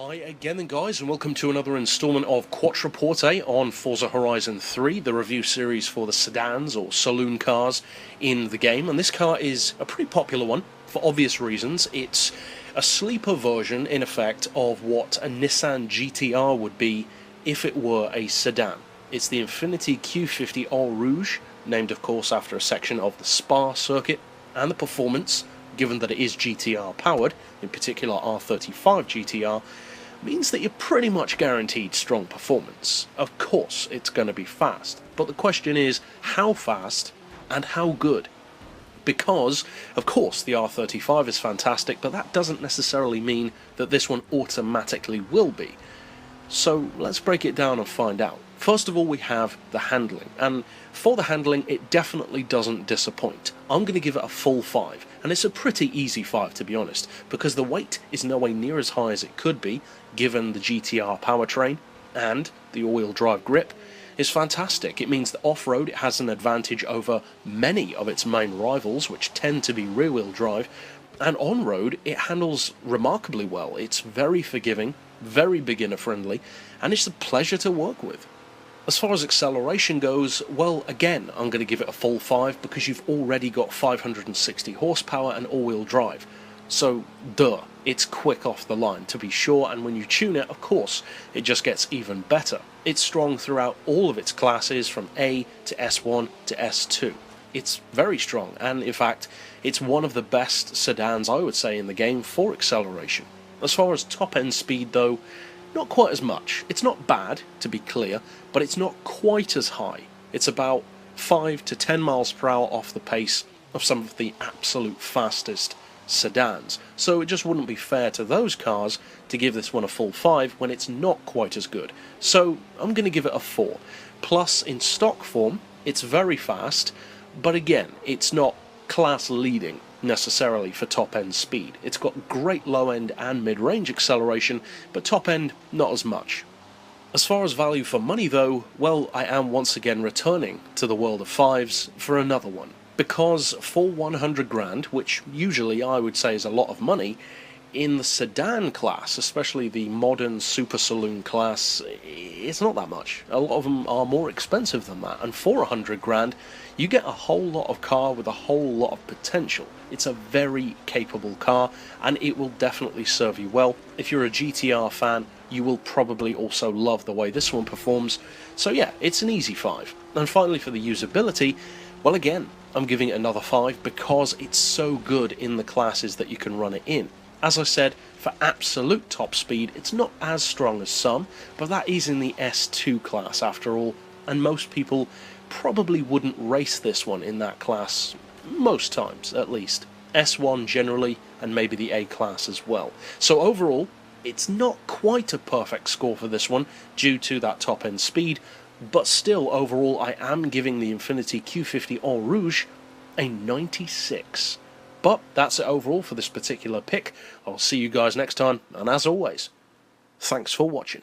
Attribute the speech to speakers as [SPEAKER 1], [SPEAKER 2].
[SPEAKER 1] Hi again then guys, and welcome to another installment of Quattroporte on Forza Horizon 3, the review series for the sedans or saloon cars in the game. And this car is a pretty popular one for obvious reasons. It's a sleeper version in effect of what a Nissan GTR would be if it were a sedan. It's the Infiniti Q50 Eau Rouge, named of course after a section of the Spa circuit, and the performance, given that it is GTR powered, in particular R35 GTR, means that you're pretty much guaranteed strong performance. Of course it's going to be fast, but the question is how fast and how good? Because, of course, the R35 is fantastic, but that doesn't necessarily mean that this one automatically will be. So let's break it down and find out. First of all, we have the handling, and for the handling it definitely doesn't disappoint. I'm going to give it a full 5, and it's a pretty easy 5 to be honest, because the weight is nowhere near as high as it could be given the GTR powertrain, and the all-wheel drive grip is fantastic. It means that off-road it has an advantage over many of its main rivals, which tend to be rear-wheel drive, and on-road it handles remarkably well. It's very forgiving, very beginner friendly, and it's a pleasure to work with. As far as acceleration goes, well, again, I'm going to give it a full 5 because you've already got 560 horsepower and all-wheel drive. So, it's quick off the line, to be sure, and when you tune it, of course, it just gets even better. It's strong throughout all of its classes, from A to S1 to S2. It's very strong, and in fact, it's one of the best sedans, I would say, in the game for acceleration. As far as top-end speed, though, not quite as much. It's not bad, to be clear, but it's not quite as high. It's about 5 to 10 miles per hour off the pace of some of the absolute fastest sedans. So it just wouldn't be fair to those cars to give this one a full 5 when it's not quite as good. So I'm going to give it a 4. Plus, in stock form, it's very fast, but again, it's not class-leading necessarily for top-end speed. It's got great low-end and mid-range acceleration, but top-end not as much. As far as value for money though, well, I am once again returning to the world of 5s for another one. Because for 100 grand, which usually I would say is a lot of money, in the sedan class, especially the modern super saloon class, it's not that much. A lot of them are more expensive than that, and for 100 grand you get a whole lot of car with a whole lot of potential. It's a very capable car, and it will definitely serve you well. If you're a GTR fan, you will probably also love the way this one performs. So yeah, it's an easy 5. And finally, for the usability, well, again, I'm giving it another 5 because it's so good in the classes that you can run it in. As I said, for absolute top speed, it's not as strong as some, but that is in the S2 class after all, and most people probably wouldn't race this one in that class, most times at least. S1 generally, and maybe the A class as well. So overall, it's not quite a perfect score for this one due to that top end speed, but still overall I am giving the Infiniti Q50 Eau Rouge a 96. But that's it overall for this particular pick. I'll see you guys next time, and as always, thanks for watching.